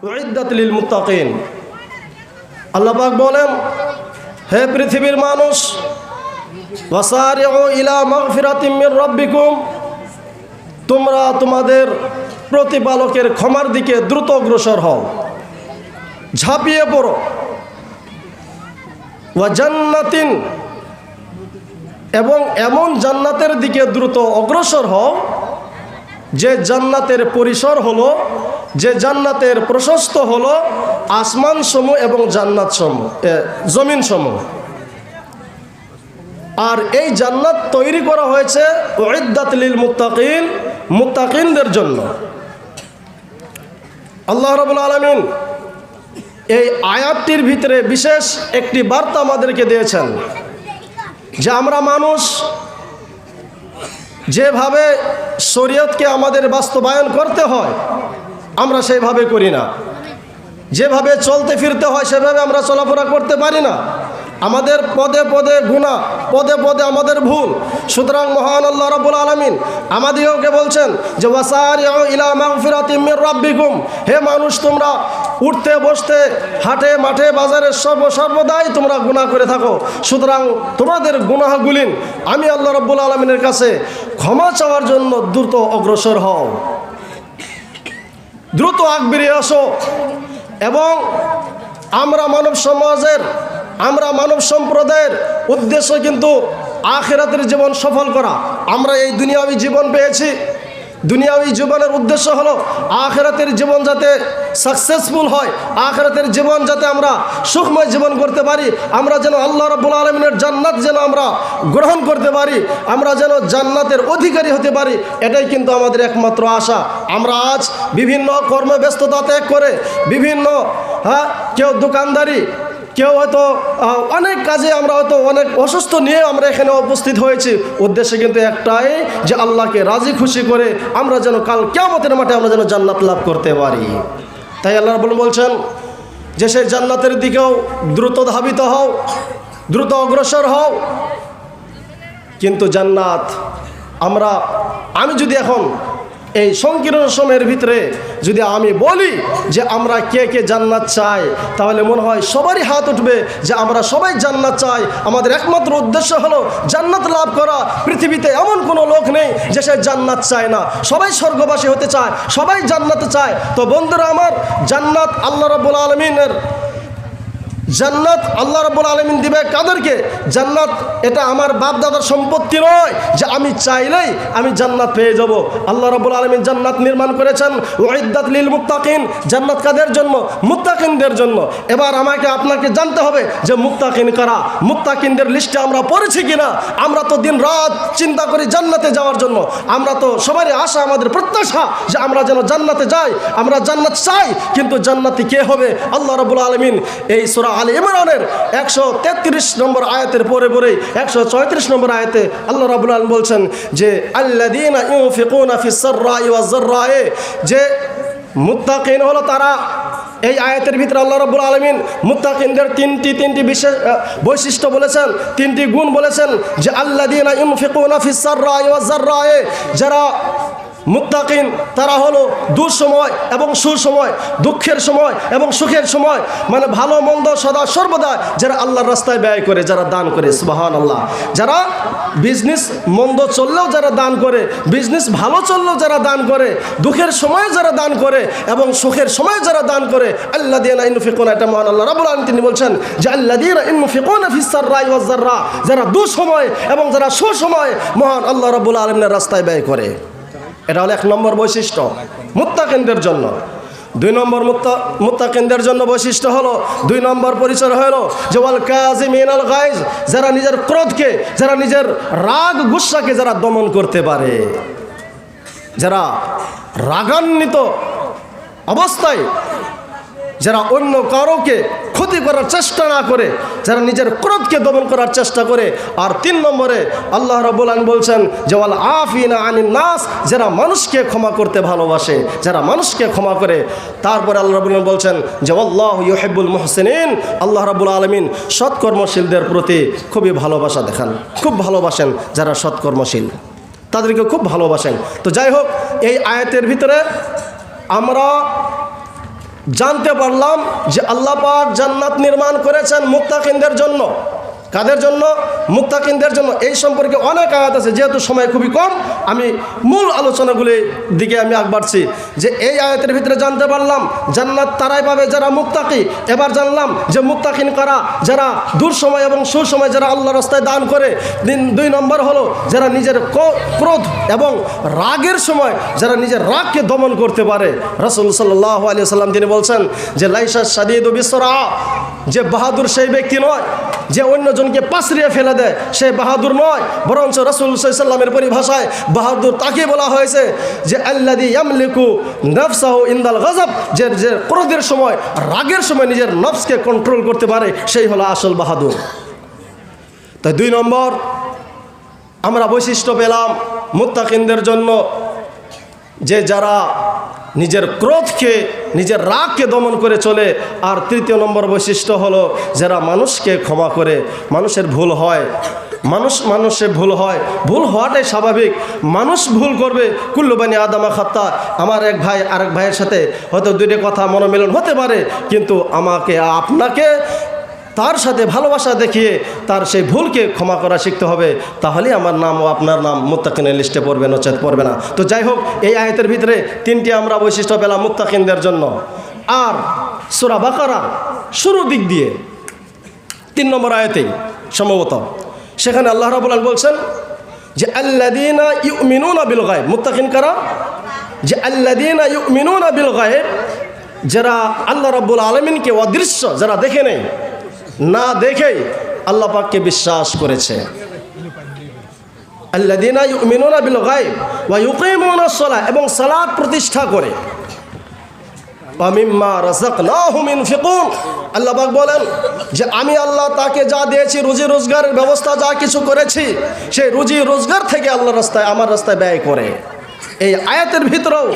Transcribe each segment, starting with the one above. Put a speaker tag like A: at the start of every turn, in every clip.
A: উইদ্দাত লিল মুত্তাকিন। আল্লাহ পাক বলেন, হে পৃথিবীর মানুষ, ওয়াসারিউ ইলা মাগফিরাতিম মির রাব্বিকুম, তোমরা তোমাদের প্রতিপালকের ক্ষমার দিকে দ্রুত অগ্রসর হও, ঝাঁপিয়ে পড়ো। ওয়া জান্নাতিন, এবং এমন জান্নাতের দিকে দ্রুত অগ্রসর হও যে জান্নাতের পরিসর হলো, যে জান্নাতের প্রশস্ত হলো আসমান সমূহ এবং জান্নাত সমূহ, জমিন সমূহ। আর এই জান্নাত তৈরি করা হয়েছে উইদ্দাত লিল মুত্তাকিন, মুত্তাকিনদের জন্য। আল্লাহ রাব্বুল আলামিন এই আয়াতটির ভিতরে বিশেষ একটি বার্তা আমাদেরকে দিয়েছেন যে আমরা মানুষ যেভাবে শরীয়তকে আমাদের বাস্তবায়ন করতে হয় আমরা সেইভাবে করি না, যেভাবে চলতে ফিরতে হয় সেভাবে আমরা চলাফেরা করতে পারি না। আমাদের পদে পদে গুনাহ, পদে পদে আমাদের ভুল। সুতরাং মহান আল্লাহ রাব্বুল আলামিন আমাদেরকে বলছেন যে ওয়াসারিউ ইলা মাগফিরাতিম মির রাব্বিকুম, হে মানুষ, তোমরা উঠতে বসতে হাটে মাঠে বাজারে সর্বদাই তোমরা গুনাহ করে থাকো। সুতরাং তোমাদের গুনাহগুলি আমি আল্লাহ রাব্বুল আলামিনের কাছে ক্ষমা চাওয়ার জন্য দ্রুত অগ্রসর হও, দ্রুত আগ বেরিয়ে আসো। এবং আমরা মানব সমাজের, আমরা মানব সম্প্রদায়ের উদ্দেশ্য কিন্তু আখিরাতের জীবন সফল করা। আমরা এই দুনিয়াবী জীবন পেয়েছি, দুনিয়াবী জীবনের উদ্দেশ্য হলো আখিরাতের জীবন যাতে সাকসেসফুল হয়, আখিরাতের জীবন যাতে আমরা সুখময় জীবন করতে পারি, আমরা যেন আল্লাহ রাব্বুল আলামিনের জান্নাত যেন আমরা গ্রহণ করতে পারি, আমরা যেন জান্নাতের অধিকারী হতে পারি, এটাই কিন্তু আমাদের একমাত্র আশা। আমরা আজ বিভিন্ন কর্মব্যস্ততা ত্যাগ করে বিভিন্ন কেউ দোকানদারি, কেউ হয়তো অনেক কাজে, আমরা হয়তো অনেক অসুস্থ নিয়ে আমরা এখানে উপস্থিত হয়েছি। উদ্দেশ্য কিন্তু একটাই যে আল্লাহকে রাজি খুশি করে আমরা যেন কাল কিয়ামতের মাঠে আমরা যেন জান্নাত লাভ করতে পারি। তাই আল্লাহ রাব্বুল বলছেন যে সেই জান্নাতের দিকেও দ্রুত ধাবিত হও, দ্রুত অগ্রসর হও। কিন্তু জান্নাত আমি যদি এখন এই সংকীর্ণ সময়ের ভিতরে যদি আমি বলি যে আমরা কে কে জান্নাত চাই, তাহলে মনে হয় সবারই হাত উঠবে যে আমরা সবাই জান্নাত চাই। আমাদের একমাত্র উদ্দেশ্য হলো জান্নাত লাভ করা। পৃথিবীতে এমন কোনো লোক নেই যে সে জান্নাত চায় না, সবাই স্বর্গবাসী হতে চায়, সবাই জান্নাতে চায়। তো বন্ধুরা আমার, জান্নাত আল্লাহ রাব্বুল আলামিনের, জান্নাত আল্লাহ রাব্বুল আলামিন দিবে কাদেরকে? জান্নাত এটা আমার বাপ দাদার সম্পত্তি নয় যে আমি চাইলেই আমি জান্নাত পেয়ে যাব। আল্লাহ রাব্বুল আলামিন জান্নাত নির্মাণ করেছেন উইদ্দাত লিল মুত্তাকিন। জান্নাত কাদের জন্য? মুত্তাকিনদের জন্য। এবার আমাকে আপনাকে জানতে হবে যে মুত্তাকিন কারা, মুত্তাকিনদের লিস্টে আমরা পড়েছি কিনা। আমরা তো দিন রাত চিন্তা করি জান্নাতে যাওয়ার জন্য, আমরা তো সবারই আশা, আমাদের প্রত্যাশা যে আমরা যেন জান্নাতে যাই, আমরা জান্নাত চাই। কিন্তু জান্নাতি কে হবে? আল্লাহ রাব্বুল আলামিন এই সূরা আলে ইমরানের 133 নম্বর আয়াতের পরে 134 নম্বর আয়াতে আল্লাহ রাব্বুল আলামিন বলছেন যে আল্লাযীনা ইউনফিকুনা ফিস সাররাই ওয়াজ যাররাই, যে মুত্তাকিন হলো তারা। এই আয়াতের ভিতরে আল্লাহ রাব্বুল আলামিন মুত্তাকিনদের তিনটি বিশেষ বৈশিষ্ট্য বলেছেন, তিনটি গুণ বলেছেন যে আল্লাযীনা ইউনফিকুনা ফিস সাররাই ওয়াজ যাররাই, যারা মুত্তাকিন তারা হলো দুঃসময় এবং সুসময়, দুঃখের সময় এবং সুখের সময়, মানে ভালো মন্দ সদা সর্বদা যারা আল্লাহর রাস্তায় ব্যয় করে, যারা দান করে। সুবহানাল্লাহ। যারা বিজনেস মন্দ চললেও যারা দান করে, বিজনেস ভালো চললেও যারা দান করে, দুঃখের সময়ে যারা দান করে এবং সুখের সময়ে যারা দান করে, আল্লাযীনা ইউনফিকুনা, এটা মহান আল্লাহ রাব্বুল আলামিন তিনি বলছেন যে আল্লাযীনা ইউনফিকুনা ফিস সাররাই ওয়াজ যাররা, যারা দুঃসময় এবং যারা সুসময় মহান আল্লাহ রাব্বুল আলামিনের রাস্তায় ব্যয় করে। এটা হলো 1 নম্বর বৈশিষ্ট্য মুত্তাকিনদের জন্য। 2 নম্বর মুত্তাকিনদের জন্য বৈশিষ্ট্য হলো, 2 নম্বর পরিচয় হলো যে ওয়াল কাযিমিনাল গায়জ, যারা নিজের ক্রোধকে, যারা নিজের রাগ গুসাকে যারা দমন করতে পারে, যারা রাগান্বিত অবস্থায় যারা অন্য কারোকে ক্ষতি করার চেষ্টা না করে, যারা নিজের ক্রোধকে দমন করার চেষ্টা করে। আর 3 নম্বরে আল্লাহ রাব্বুল আলামিন বলছেন যে ওয়াল আফিনা আনিন নাস, যারা মানুষকে ক্ষমা করতে ভালোবাসে, যারা মানুষকে ক্ষমা করে। তারপরে আল্লাহ রাব্বুল আলামিন বলছেন যে আল্লাহু ইউহিব্বুল মুহসিনিন, আল্লাহ রাব্বুল আলামিন সৎকর্মশীলদের প্রতি খুবই ভালোবাসা দেখান, খুব ভালোবাসেন। যারা সৎকর্মশীল তাদেরকে খুব ভালোবাসেন। তো যাই হোক, এই আয়াতের ভিতরে আমরা জানতে পারলাম যে আল্লাহ পাক জান্নাত নির্মাণ করেছেন মুত্তাকিনদের জন্য। কাদের জন্য? মুত্তাকিনদের জন্য। এই সম্পর্কে অনেক আয়াত আছে, যেহেতু সময় খুবই কম আমি মূল আলোচনাগুলির দিকে আমি বাড়ছি। যে এই আয়াতের ভিতরে জানতে পারলাম জান্নাত তারাই পাবে যারা মুত্তাকি। এবার জানলাম যে মুত্তাকিন কারা, যারা দুঃসময় এবং সুসময় যারা আল্লাহ রাস্তায় দান করে। 2 নম্বর হলো যারা নিজের ক্রোধ এবং রাগের সময় যারা নিজের রাগকে দমন করতে পারে। রাসূল সাল্লাল্লাহু আলাইহি ওয়াসাল্লাম তিনি বলছেন যে লাইসা শাদীদু বিসরা, যে বাহাদুর সেই ব্যক্তি নয় যে অন্যজনকে পাশরিয়ে ফেলে দেয়, সে বাহাদুর নয়, বরঞ্চ রাসূল সাল্লাল্লাহু আলাইহি ওয়াসাল্লামের পরিভাষায় বাহাদুর তাকে বলা হয়েছে যে আল্লাযী ইয়ামলিকু নাফসাহু ইনদাল গযব, যে ক্রোধের সময় রাগের সময় নিজের নফসকে কন্ট্রোল করতে পারে, সেই হলো আসল বাহাদুর। তাই 2 নম্বর আমরা বৈশিষ্ট্য পেলাম মুত্তাকিনদের জন্য, যে যারা নিজের ক্রোধকে নিজের রাগকে দমন করে চলে। আর 3 নম্বর বৈশিষ্ট্য হলো যারা মানুষকে ক্ষমা করে। মানুষের ভুল হয়, মানুষের ভুল হয়, ভুল হওয়াটাই স্বাভাবিক, মানুষ ভুল করবে। কুল্লু বানি আদামা খাত্তা। আমার এক ভাই আরেক ভাইয়ের সাথে হয়তো 2টা কথা মনোমিলন হতে পারে, কিন্তু আমাকে আপনাকে তার সাথে ভালোবাসা দেখিয়ে তার সেই ভুলকে ক্ষমা করা শিখতে হবে, তাহলেই আমার নাম ও আপনার নাম মুত্তাকিনের লিস্টে পড়বে, নচেত পড়বে না। তো যাই হোক, এই আয়াতের ভিতরে 3টি আমরা বৈশিষ্ট্য পেলাম মুত্তাকিনদের জন্য। আর সূরা বাকারা শুরু দিক দিয়ে 3 নম্বর আয়াতেই সম্ভবত সেখানে আল্লাহ রাব্বুল আলামিন বলছেন যে আল্লাযীনা ইউমিনুনা বিল গায়ব। মুত্তাকিন কারা? যে আল্লাযীনা ইউমিনুনা বিল গায়ব, যারা আল্লাহ রাব্বুল আলামিনকে অদৃশ্য, যারা দেখে নেই, না দেখেই আল্লাহ পাককে বিশ্বাস করেছে। আল্লাযীনা ইউমিনুনা বিল গায়ব ওয়া ইউকিমুনাস সালাহ, এবং সালাত প্রতিষ্ঠা করে। ওয়া মিম্মা রাযাকনাহুম ইনফিকুন। আল্লাহ পাক বলেন যে আমি আল্লাহ তাকে যা দিয়েছি, রুজি রোজগারের ব্যবস্থা যা কিছু করেছি, সেই রুজি রোজগার থেকে আল্লাহর রাস্তায়, আমার রাস্তায় ব্যয় করে। এই আয়াতের ভিতরেও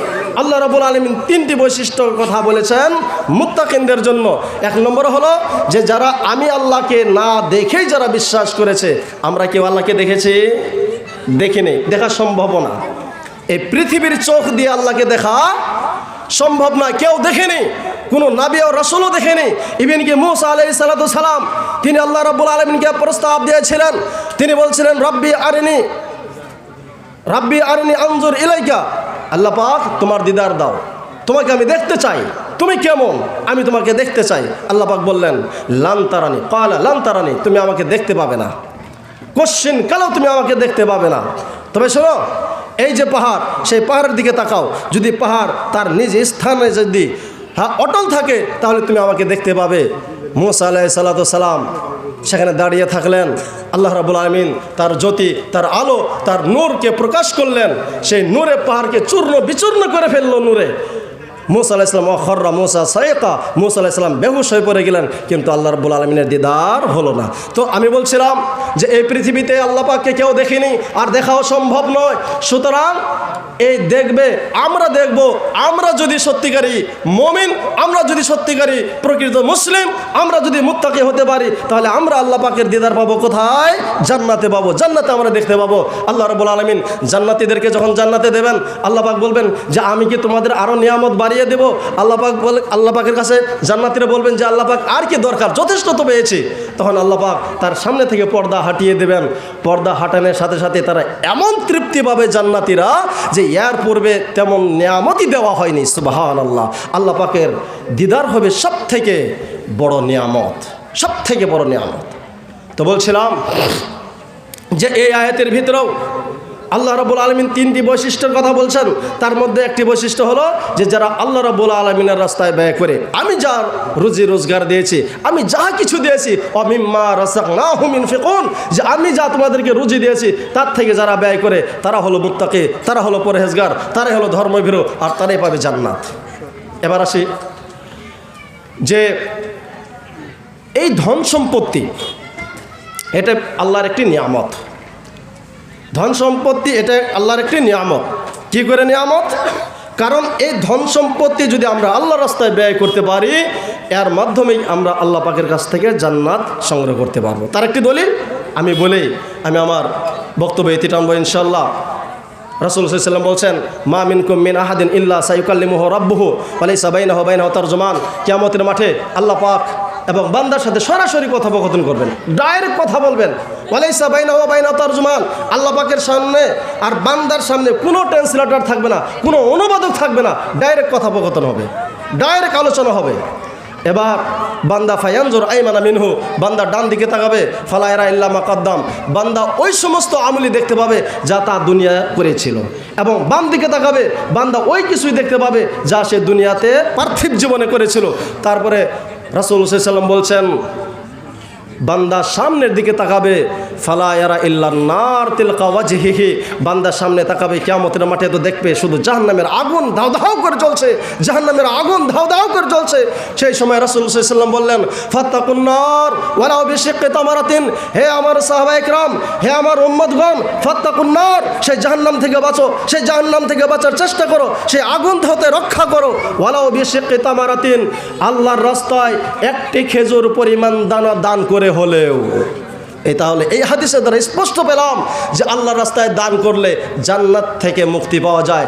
A: আল্লাহ রাব্বুল আলামিন 3টি বৈশিষ্ট্যর কথা বলেছেন মুত্তাকিনদের জন্য। 1 নম্বর হলো যে যারা আমি আল্লাহকে না দেখেই যারা বিশ্বাস করেছে। আমরা কেউ আল্লাহকে দেখেছি? দেখিনি, দেখা সম্ভব না। এই পৃথিবীর চোখ দিয়ে আল্লাহকে দেখা সম্ভব না, কেউ দেখেনি, কোনো নবী ও রাসূলও দেখেনি। ইবন কি মূসা আলাইহিস সালাতু সালাম তিনি আল্লাহ রাব্বুল আলামিনকে প্রস্তাব দিয়েছিলেন, তিনি বলছিলেন রব্বি আরিনি আনজুর ইলাইকা, আল্লাহ পাক তোমার দিদার দাও, তোমাকে আমি দেখতে চাই, তুমি কেমন, আমি তোমাকে দেখতে চাই। আল্লাহ পাক বললেন লান তারানি, ক্বালা লান তারানি, তুমি আমাকে দেখতে পাবে না, কোশ্চিন কালেও তুমি আমাকে দেখতে পাবে না। তবে শোনো, এই যে পাহাড়, সেই পাহাড়ের দিকে তাকাও, যদি পাহাড় তার নিজ স্থানে যদি অটল থাকে তাহলে তুমি আমাকে দেখতে পাবে। মূসা আলাইহিস সালাতু সালাম সেখানে দাঁড়িয়ে থাকলেন, আল্লাহ রাব্বুল আলামিন তার জ্যোতি, তার আলো, তার নূরকে প্রকাশ করলেন, সেই নূরে পাহাড়কে চূর্ণ বিচূর্ণ করে ফেললো নূরে। মূসা আলাইহিস সালাম ওয়াখররা মূসা সাইকা, মূসা আলাইহিস সালাম বেহুশ হয়ে পড়ে গেলেন, কিন্তু আল্লাহ রাব্বুল আলামিনের দিদার হলো না। তো আমি বলছিলাম যে এই পৃথিবীতে আল্লাহ পাককে কেউ দেখেনি, আর দেখাও সম্ভব নয়। সুতরাং এই দেখবে, আমরা দেখব, আমরা যদি সত্যিকারী মুমিন, আমরা যদি সত্যিকারী প্রকৃত মুসলিম, আমরা যদি মুত্তাকি হতে পারি, তাহলে আমরা আল্লাহ পাকের দিদার পাবো কোথায়? জান্নাতে পাবো। জান্নাতে আমরা দেখতে পাবো। আল্লাহ রাব্বুল আলামিন জান্নাতীদেরকে যখন জান্নাতে দেবেন, আল্লাহ পাক বলবেন যে আমি কি তোমাদের আরো নিয়ামত বাড়িয়ে দেব? আল্লাহ পাক বলে, আল্লাহ পাকের কাছে জান্নাতীরা বলবেন যে আল্লাহ পাক আর কি দরকার, যথেষ্ট তো পেয়েছি। তখন আল্লাহ পাক তার সামনে থেকে পর্দা হাটিয়ে দেবেন। পর্দা হাটানোর সাথে সাথে তারা এমন তৃপ্তি পাবে জান্নাতীরা যে এর পূর্বে তেমন নিয়ামতই দেওয়া হয়নি। সুবহানাল্লাহ। আল্লাহ পাকের দিদার হবে সব থেকে বড় নিয়ামত, সব থেকে বড় নিয়ামত। তো বলছিলাম যে এই আয়াতের ভিতরেও আল্লাহ রাব্বুল আলামিন 3টি বৈশিষ্ট্যের কথা বলছেন। তার মধ্যে একটি বৈশিষ্ট্য হলো যে যারা আল্লাহ রাব্বুল আলামিনের রাস্তায় ব্যয় করে। আমি যা রুজি রোজগার দিয়েছি, আমি যা কিছু দিয়েছি, ওয়া মিম্মা রাযাকনাহুম ইনফিকুন, যে আমি যা তোমাদেরকে রুজি দিয়েছি তার থেকে যারা ব্যয় করে তারা হলো মুত্তাকি, তারা হলো পরহেজগার, তারাই হলো ধর্মভীরু, আর তারাই পাবে জান্নাত। এবার আসি যে এই ধন সম্পত্তি, এটা আল্লাহর একটি নিয়ামত। ধন সম্পত্তি এটা আল্লাহর একটি নিয়ামত। কি করে নিয়ামত? কারণ এই ধন সম্পত্তি যদি আমরা আল্লাহর রাস্তায় ব্যয় করতে পারি, এর মাধ্যমেই আমরা আল্লাহ পাকের কাছ থেকে জান্নাত সংগ্রহ করতে পারবো। তার একটি দলিল আমি বলেই আমি আমার বক্তব্য এতে টানবো ইনশাল্লাহ। রাসূল সাল্লাল্লাহু আলাইহি ওয়াসাল্লাম বলছেন, মা মিনকুম মিন আহাদিন ইল্লা সায়ুকাল্লিমুহু রাব্বুহু ওয়া লাইসা বাইনাহু ওয়া বাইনাহু তারজুমান। কিয়ামতের মাঠে আল্লাহ পাক এবং বান্দার সাথে সরাসরি কথোপকথন করবেন, ডাইরেক্ট কথা বলবেন। ওয়া লাইসা বাইনাহু ওয়া বাইনাহু তারজুমান, আল্লাহ পাকের সামনে আর বান্দার সামনে কোনো ট্রান্সলেটর থাকবে না, কোনো অনুবাদক থাকবে না, ডাইরেক্ট কথোপকথন হবে, ডাইরেক্ট আলোচনা হবে। এবার বান্দা ফায়ানজুর আইমানা মিনহু, বান্দা ডান দিকে তাকাবে, ফালা ইয়ারা ইল্লা মা কদ্দাম, বান্দা ওই সমস্ত আমলি দেখতে পাবে যা তা দুনিয়া করেছিল। এবং বাম দিকে তাকাবে, বান্দা ওই কিছুই দেখতে পাবে যা সে দুনিয়াতে পার্থিব জীবনে করেছিল। তারপরে রাসূল সাল্লাল্লাহু আলাইহি ওয়াসাল্লাম বলছেন, বান্দা সামনের দিকে তাকাবে, ফালা ইয়ারা ইল্লান নার তিলকা ওয়াজহিহি, বান্দা সামনে তাকাবে, কিয়ামতের মাঠে তো দেখবে শুধু জাহান্নামের আগুন দাউ দাউ করে জ্বলছে, জাহান্নামের আগুন দাউ দাউ করে জ্বলছে। সেই সময় রাসূল সাল্লাল্লাহু আলাইহি ওয়াসাল্লাম বললেন, ফাত্তাকুন নার ওয়ালাউ বিশিক্কি তামারাতিন, হে আমার সাহাবায়ে কেরাম, হে আমার উম্মতগণ, ফাত্তাকুন নার, সেই জাহান্নাম থেকে বাঁচো, সেই জাহান্নাম থেকে বাঁচার চেষ্টা করো, সেই আগুন হতে রক্ষা করো। ওয়ালাউ বিশিক্কি তামারাতিন, আল্লাহর রাস্তায় একটি খেজুর পরিমাণ দানা দান করে হলেও। এই তাহলে এই হাদিসের দ্বারা স্পষ্ট পেলাম যে আল্লাহর রাস্তায় দান করলে জান্নাত থেকে মুক্তি পাওয়া যায়।